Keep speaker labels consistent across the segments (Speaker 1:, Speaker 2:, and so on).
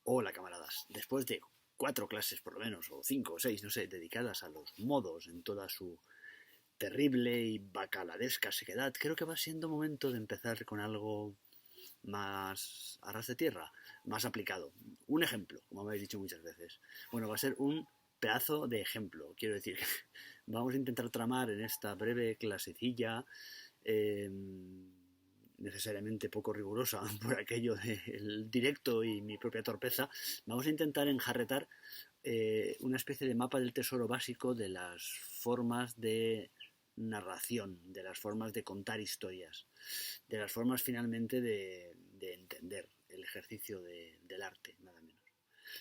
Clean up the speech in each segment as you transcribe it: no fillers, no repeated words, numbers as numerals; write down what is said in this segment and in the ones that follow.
Speaker 1: Hola camaradas, después de 4 clases por lo menos, o 5 o 6, no sé, dedicadas a los modos en toda su terrible y bacaladesca sequedad, creo que va siendo momento de empezar con algo más a ras de tierra, más aplicado. Un ejemplo, como me habéis dicho muchas veces. Bueno, va a ser un pedazo de ejemplo, quiero decir, vamos a intentar tramar en esta breve clasecilla eh, necesariamente poco rigurosa por aquello del directo y mi propia torpeza, vamos a intentar enjarretar una especie de mapa del tesoro básico de las formas de narración, de las formas de contar historias, de las formas finalmente de entender el ejercicio del arte, nada menos.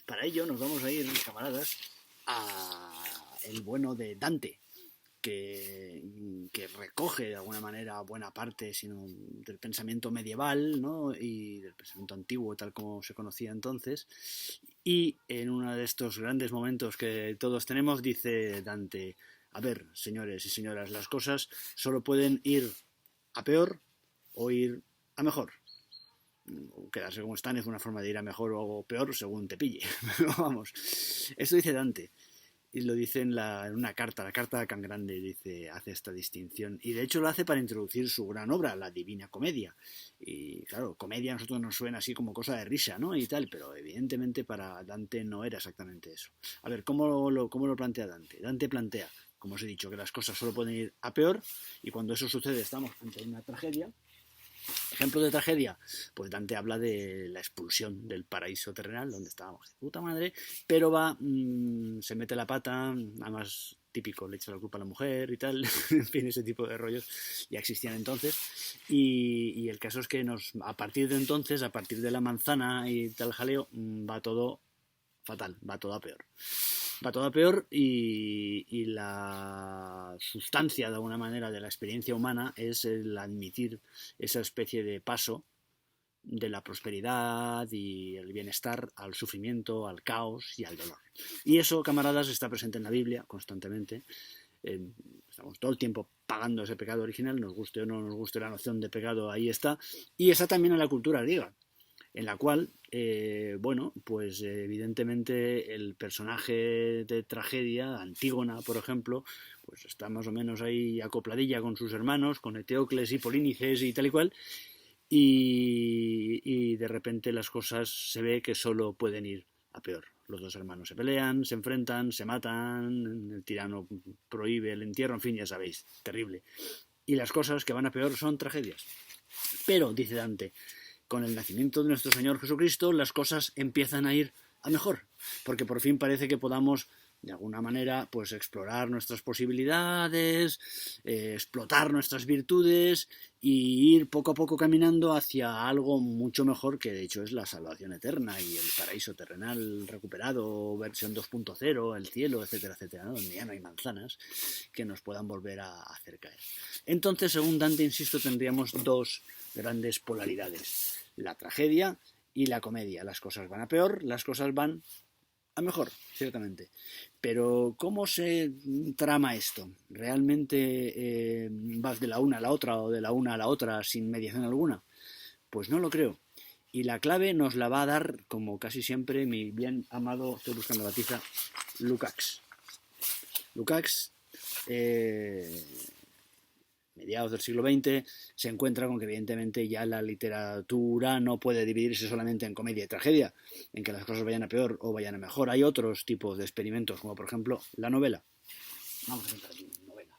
Speaker 1: Para ello nos vamos a ir, camaradas, a el bueno de Dante, que recoge de alguna manera buena parte sino del pensamiento medieval, ¿no? Y del pensamiento antiguo tal como se conocía entonces, y en uno de estos grandes momentos que todos tenemos dice Dante: a ver, señores y señoras, las cosas solo pueden ir a peor o ir a mejor. Quedarse como están es una forma de ir a mejor o peor según te pille. Pero vamos, esto dice Dante y lo dice en una carta, la carta de Can Grande, dice, hace esta distinción. Y de hecho lo hace para introducir su gran obra, la Divina Comedia. Y claro, comedia a nosotros nos suena así como cosa de risa, ¿no? Y tal, pero evidentemente para Dante no era exactamente eso. A ver, cómo lo plantea Dante? Dante plantea, como os he dicho, que las cosas solo pueden ir a peor, y cuando eso sucede estamos ante una tragedia. Ejemplo de tragedia, pues Dante habla de la expulsión del paraíso terrenal, donde estábamos de puta madre, pero se mete la pata, además típico, le echa la culpa a la mujer y tal, en fin, ese tipo de rollos ya existían entonces, y el caso es que a partir de entonces, a partir de la manzana y tal jaleo, va todo fatal, va todo a peor. Va todo a peor y la sustancia, de alguna manera, de la experiencia humana es el admitir esa especie de paso de la prosperidad y el bienestar al sufrimiento, al caos y al dolor. Y eso, camaradas, está presente en la Biblia constantemente. Estamos todo el tiempo pagando ese pecado original, nos guste o no nos guste la noción de pecado, ahí está. Y está también en la cultura griega, en la cual, bueno, pues evidentemente el personaje de tragedia, Antígona, por ejemplo, pues está más o menos ahí acopladilla con sus hermanos, con Eteocles y Polínices y tal y cual, y de repente las cosas se ve que solo pueden ir a peor. Los dos hermanos se pelean, se enfrentan, se matan, el tirano prohíbe el entierro, en fin, ya sabéis, terrible. Y las cosas que van a peor son tragedias. Pero, dice Dante, con el nacimiento de nuestro Señor Jesucristo las cosas empiezan a ir a mejor, porque por fin parece que podamos de alguna manera pues explorar nuestras posibilidades, explotar nuestras virtudes y ir poco a poco caminando hacia algo mucho mejor, que de hecho es la salvación eterna y el paraíso terrenal recuperado, versión 2.0, el cielo, etcétera, etcétera, ¿no? Donde ya no hay manzanas que nos puedan volver a hacer caer. Entonces, según Dante, insisto, tendríamos dos grandes polaridades: la tragedia y la comedia. Las cosas van a peor, las cosas van a mejor, ciertamente. Pero ¿cómo se trama esto? ¿Realmente vas de la una a la otra o de la una a la otra sin mediación alguna? Pues no lo creo. Y la clave nos la va a dar, como casi siempre, mi bien amado, estoy buscando la tiza, Lukács. Lukács, mediados del siglo XX, se encuentra con que evidentemente ya la literatura no puede dividirse solamente en comedia y tragedia, en que las cosas vayan a peor o vayan a mejor. Hay otros tipos de experimentos, como por ejemplo la novela. Vamos a pensar aquí, novela.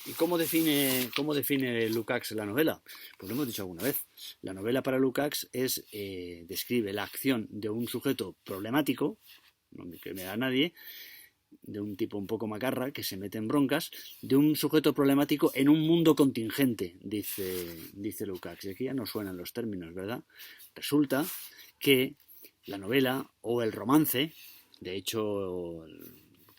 Speaker 1: ¿Y cómo define Lukács la novela? Pues lo hemos dicho alguna vez. La novela para Lukács describe la acción de un sujeto problemático, no me cree a nadie, de un tipo un poco macarra que se mete en broncas, de un sujeto problemático en un mundo contingente, dice Lukács. Y aquí ya no suenan los términos, ¿verdad? Resulta que la novela o el romance, de hecho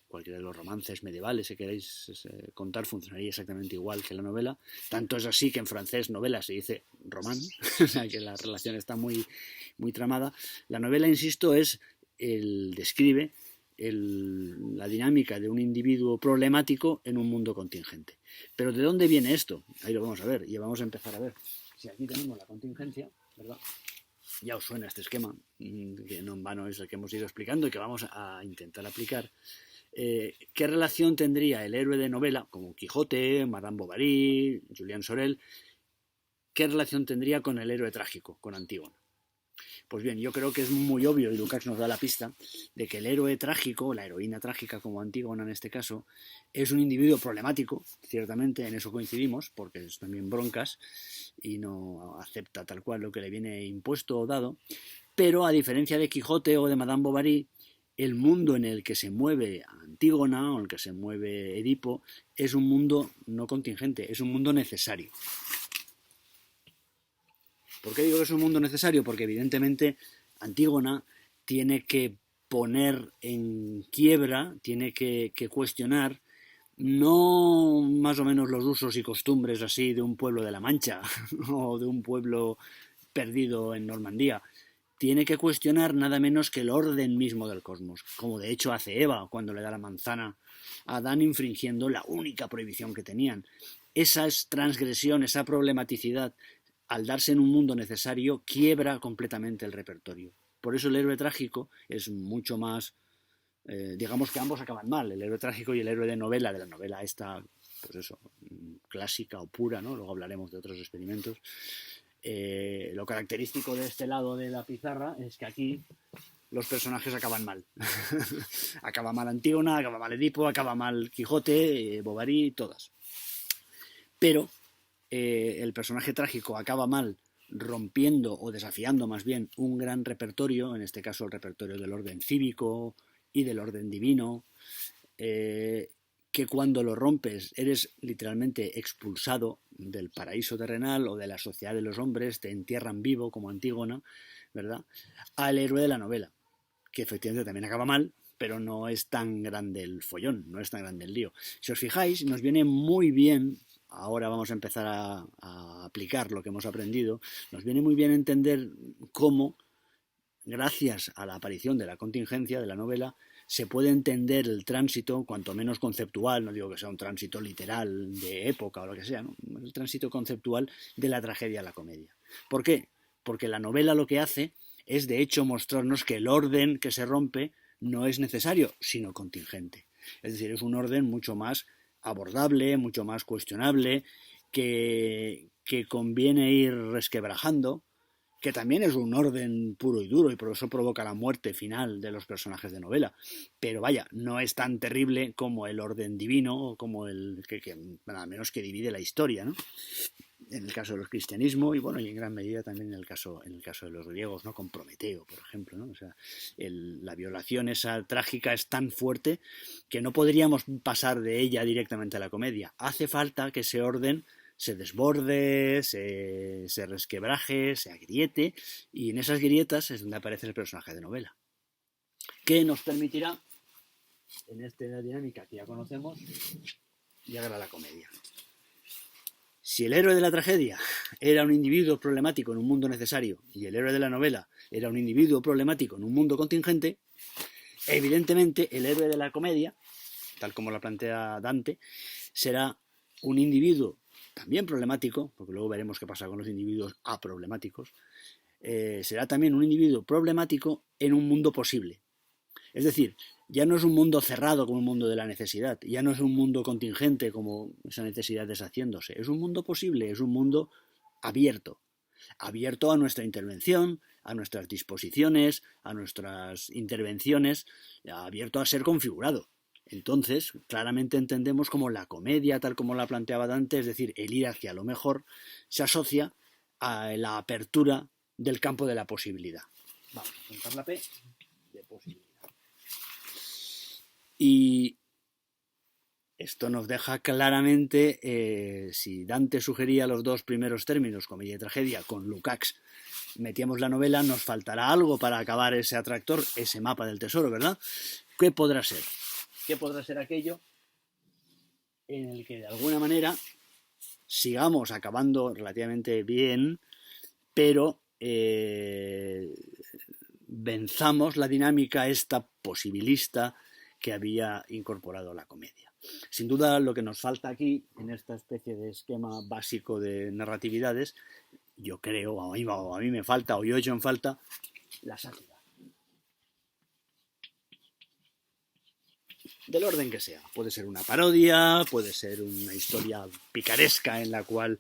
Speaker 1: cualquiera de los romances medievales, si queréis contar, funcionaría exactamente igual que la novela. Tanto es así que en francés novela se dice román, o sea que la relación está muy, muy tramada. La novela, insisto, describe la dinámica de un individuo problemático en un mundo contingente. Pero ¿de dónde viene esto? Ahí lo vamos a ver y vamos a empezar a ver. si aquí tenemos la contingencia, ¿verdad? Ya os suena este esquema, que no en vano es el que hemos ido explicando y que vamos a intentar aplicar. ¿Qué relación tendría el héroe de novela, como Quijote, Madame Bovary, Julián Sorel, qué relación tendría con el héroe trágico, con Antígona? Pues bien, yo creo que es muy obvio, y Lukács nos da la pista, de que el héroe trágico, la heroína trágica como Antígona en este caso, es un individuo problemático, ciertamente, en eso coincidimos, porque es también broncas y no acepta tal cual lo que le viene impuesto o dado, pero a diferencia de Quijote o de Madame Bovary, el mundo en el que se mueve Antígona o en el que se mueve Edipo es un mundo no contingente, es un mundo necesario. ¿Por qué digo que es un mundo necesario? Porque evidentemente Antígona tiene que poner en quiebra, tiene que cuestionar no más o menos los usos y costumbres así de un pueblo de la Mancha o de un pueblo perdido en Normandía. Tiene que cuestionar nada menos que el orden mismo del cosmos, como de hecho hace Eva cuando le da la manzana a Adán infringiendo la única prohibición que tenían. Esa transgresión, esa problematicidad, al darse en un mundo necesario, quiebra completamente el repertorio. Por eso el héroe trágico es mucho más... digamos que ambos acaban mal, el héroe trágico y el héroe de la novela esta, pues eso, clásica o pura, ¿no? Luego hablaremos de otros experimentos. Lo característico de este lado de la pizarra es que aquí los personajes acaban mal. Acaba mal Antígona, acaba mal Edipo, acaba mal Quijote, Bovary, todas. Pero el personaje trágico acaba mal rompiendo o desafiando más bien un gran repertorio, en este caso el repertorio del orden cívico y del orden divino, que cuando lo rompes eres literalmente expulsado del paraíso terrenal o de la sociedad de los hombres, te entierran vivo como Antígona, ¿verdad? Al héroe de la novela, que efectivamente también acaba mal, pero no es tan grande el follón, no es tan grande el lío. Si os fijáis, nos viene muy bien, ahora vamos a empezar a aplicar lo que hemos aprendido, nos viene muy bien entender cómo, gracias a la aparición de la contingencia de la novela, se puede entender el tránsito, cuanto menos conceptual, no digo que sea un tránsito literal de época o lo que sea, ¿no? El tránsito conceptual de la tragedia a la comedia. ¿Por qué? Porque la novela lo que hace es de hecho mostrarnos que el orden que se rompe no es necesario, sino contingente. Es decir, es un orden mucho más abordable, mucho más cuestionable, que conviene ir resquebrajando, que también es un orden puro y duro y por eso provoca la muerte final de los personajes de novela. Pero vaya, no es tan terrible como el orden divino o como el que nada menos que divide la historia, ¿no? En el caso de los cristianismos y bueno, y en gran medida también en el caso de los griegos, ¿no? Con Prometeo, por ejemplo, ¿no? O sea, la violación esa trágica es tan fuerte que no podríamos pasar de ella directamente a la comedia. Hace falta que ese orden se desborde, se resquebraje, se agriete, y en esas grietas es donde aparece el personaje de novela, que nos permitirá, en esta dinámica que ya conocemos, llegar a la comedia. Si el héroe de la tragedia era un individuo problemático en un mundo necesario y el héroe de la novela era un individuo problemático en un mundo contingente, evidentemente el héroe de la comedia, tal como lo plantea Dante, será un individuo también problemático, porque luego veremos qué pasa con los individuos aproblemáticos, será también un individuo problemático en un mundo posible. Es decir, ya no es un mundo cerrado como un mundo de la necesidad, ya no es un mundo contingente como esa necesidad deshaciéndose, es un mundo posible, es un mundo abierto, abierto a nuestra intervención, a nuestras disposiciones, a nuestras intervenciones, abierto a ser configurado. Entonces, claramente entendemos como la comedia, tal como la planteaba Dante, es decir, el ir hacia lo mejor, se asocia a la apertura del campo de la posibilidad. Vamos a contar la P de posibilidad. Y esto nos deja claramente, si Dante sugería los dos primeros términos, comedia y tragedia, con Lukács metíamos la novela, nos faltará algo para acabar ese atractor, ese mapa del tesoro, ¿verdad? ¿Qué podrá ser? ¿Qué podrá ser aquello en el que de alguna manera sigamos acabando relativamente bien, pero venzamos la dinámica esta posibilista que había incorporado la comedia? Sin duda lo que nos falta aquí, en esta especie de esquema básico de narratividades, yo creo, a mí me falta, o yo he hecho en falta, la sátira. Del orden que sea. Puede ser una parodia, puede ser una historia picaresca en la cual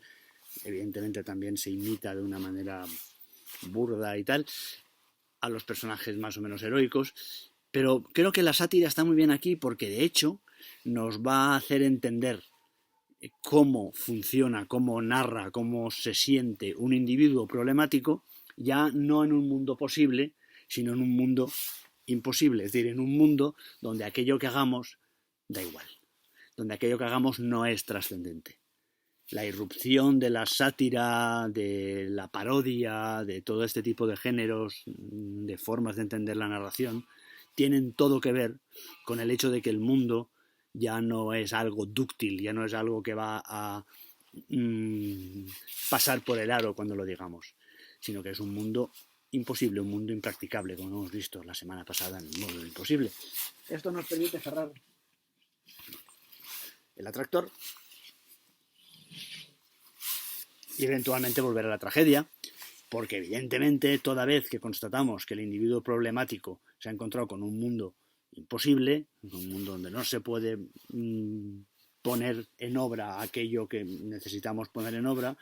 Speaker 1: evidentemente también se imita de una manera burda y tal a los personajes más o menos heroicos, pero creo que la sátira está muy bien aquí porque de hecho nos va a hacer entender cómo funciona, cómo narra, cómo se siente un individuo problemático, ya no en un mundo posible, sino en un mundo imposible, es decir, en un mundo donde aquello que hagamos da igual, donde aquello que hagamos no es trascendente. La irrupción de la sátira, de la parodia, de todo este tipo de géneros, de formas de entender la narración, tienen todo que ver con el hecho de que el mundo ya no es algo dúctil, ya no es algo que va a pasar por el aro cuando lo digamos, sino que es un mundo imposible, un mundo impracticable, como hemos visto la semana pasada en el mundo imposible. Esto nos permite cerrar el atractor y eventualmente volver a la tragedia, porque evidentemente toda vez que constatamos que el individuo problemático se ha encontrado con un mundo imposible, un mundo donde no se puede poner en obra aquello que necesitamos poner en obra,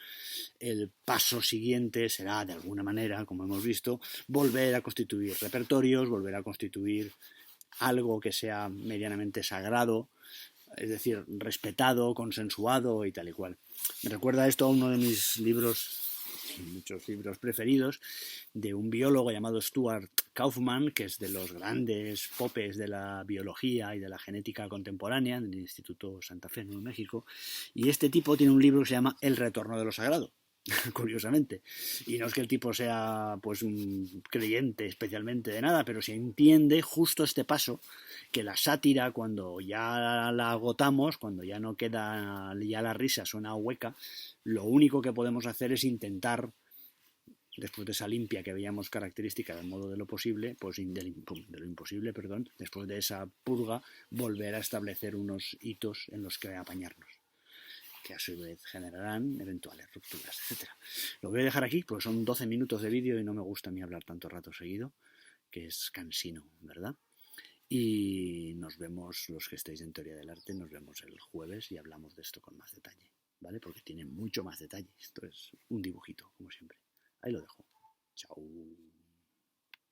Speaker 1: el paso siguiente será, de alguna manera, como hemos visto, volver a constituir repertorios, volver a constituir algo que sea medianamente sagrado, es decir, respetado, consensuado y tal y cual. Me recuerda esto a uno de mis libros, muchos libros preferidos, de un biólogo llamado Stuart Kaufman, que es de los grandes popes de la biología y de la genética contemporánea en el Instituto Santa Fe, en México, y este tipo tiene un libro que se llama El retorno de lo sagrado. Curiosamente, y no es que el tipo sea pues un creyente especialmente de nada, pero se entiende justo este paso, que la sátira, cuando ya la agotamos, cuando ya no queda, ya la risa suena hueca, lo único que podemos hacer es intentar, después de esa limpia que veíamos característica del modo de lo posible, pues de lo imposible, perdón, después de esa purga, volver a establecer unos hitos en los que apañarnos, que a su vez generarán eventuales rupturas, etcétera. Lo voy a dejar aquí, porque son 12 minutos de vídeo y no me gusta a mí hablar tanto rato seguido, que es cansino, ¿verdad? Y nos vemos, los que estéis en Teoría del Arte, nos vemos el jueves y hablamos de esto con más detalle, ¿vale? Porque tiene mucho más detalle. Esto es un dibujito, como siempre. Ahí lo dejo. Chao.